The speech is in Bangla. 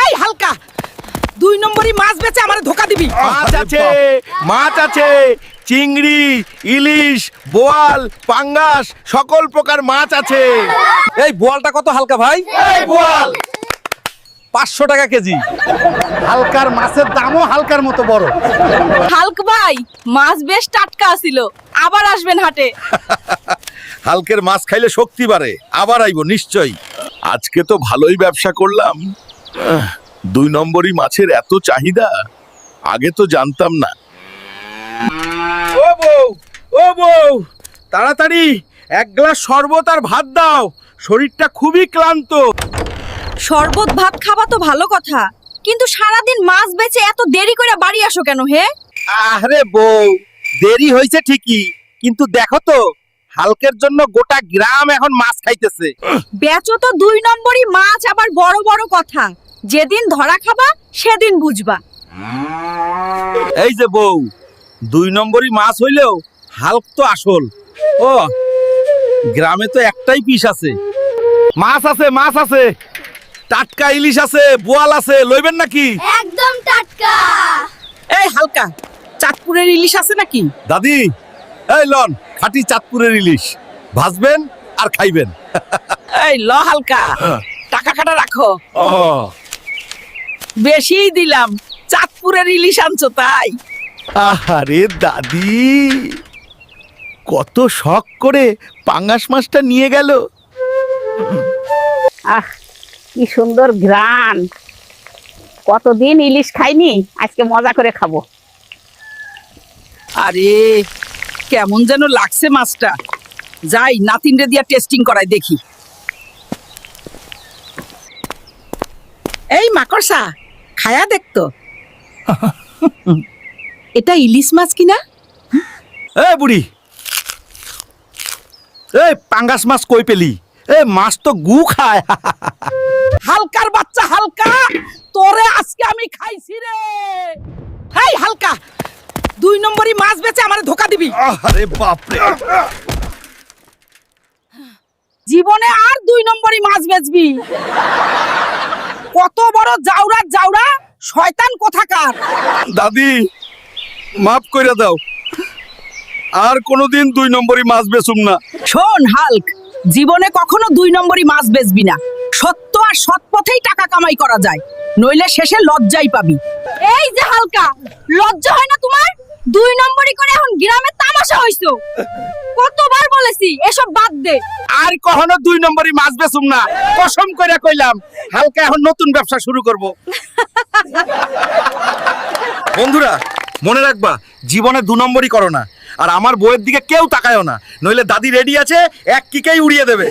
এই হালকা 2 নম্বরই মাছ বেচে আমারে ধোকা দিবি। মাছ আছে চিংড়ি ইলিশ বোয়াল পাঙ্গাস সকল প্রকার মাছ আছে। এই বোয়ালটা কত হালকা ভাই? এই বোয়াল 500 টাকা কেজি। হালকার মাছের দামও হালকার মতো বড়। হালক ভাই মাছ বেশ টাটকা ছিল, আবার আসবেন হাটে। হালকের মাছ খাইলে শক্তি বাড়ে, আবার আইবো নিশ্চয়ই। আজকে তো ভালোই ব্যবসা করলাম। 2 নম্বরই মাছের এত চাহিদা, আগে তো জানতাম না। ও বউ তাড়াতাড়ি 1 গ্লাস শরবত আর ভাত দাও, শরীরটা খুবই ক্লান্ত। শরবত ভাত খাবা তো ভালো কথা, কিন্তু সারাদিন মাছ বেচে এত দেরি করে বাড়ি আসো কেন হে? আরে বউ, দেরি হয়েছে ঠিকই, কিন্তু দেখো তো হালকের জন্য গোটা গ্রাম এখন মাছ খাইতেছে। বেচো তো 2 নম্বরই মাছ, আবার বড় বড় কথা। যেদিন ধরা খাবা সেদিন বুঝবা। এই যে বউ, 2 নম্বরই মাছ হইলেও হালক তো আসল। ও গ্রামে তো একটাই পিস আছে। মাছ আছে টাটকা ইলিশ আছে বোয়াল আছে, লইবেন নাকি? একদম টাটকা। এই হালকা চাঁদপুরের ইলিশ আছে নাকি? দাদি এই লন খাঁটি চাঁদপুরের ইলিশ, ভাজবেন আর খাইবেন। এই ল হালকা, টাকা কাটা রাখো। ও বেশিই দিলাম, চাঁদপুরের ইলিশ আনছো তাই। আরে দাদি কত শখ করে পাঙ্গাস মাছটা নিয়ে গেল। আহ কি সুন্দর ঘ্রাণ, কতদিন ইলিশ খাইনি, আজকে মজা করে খাবো। আরে কেমন যেন লাগছে মাছটা, যাই নাতিনরে দিয়া টেস্টিং করাই দেখি। এই মাকড়সা খায়া দেখতো এটা ইলিশ মাছ কিনা। এ বুড়ি, এই পাঙ্গাস মাছ কই পেলি? এ মাছ তো গু খায়। হালকার বাচ্চা হালকা, তোরে আজকে আমি খাইছি রে। এই হালকা 2 নম্বরই মাছ বেচে আমারে ধোকা দিবি। আরে বাপরে, জীবনে আর 2 নম্বরই মাছ বেচবি? কত বড় জাউরা শয়তান কোথাকার। দাদি মাফ কইরা দাও, আর কোনোদিন 2 নম্বরই মাছ বেচুম না। শোন হাল্ক, জীবনে কখনো 2 নম্বরই মাছ বেচবি না। সত্য আর সৎ পথেই টাকা কামাই করা যায়, নইলে শেষে লজ্জাই পাবি। এই যে হালকা, লজ্জা হয় না তোমার? 2 নম্বরই করে এখন গ্রামে তামাশা হইছো। কতবার বলেছি এসব বাদ দে। আর কখনো 2 নম্বরই মাছ বেচুম না, কসম কইরা কইলাম। হালকা এখন নতুন ব্যবসা শুরু করব। বন্ধুরা মনে রাখবা, জীবনে 2 নম্বরই করো না, আর আমার বউয়ের দিকে কেউ তাকায়ও না, নইলে দাদি রেডি আছে 1 কিকেই উড়িয়ে দেবে।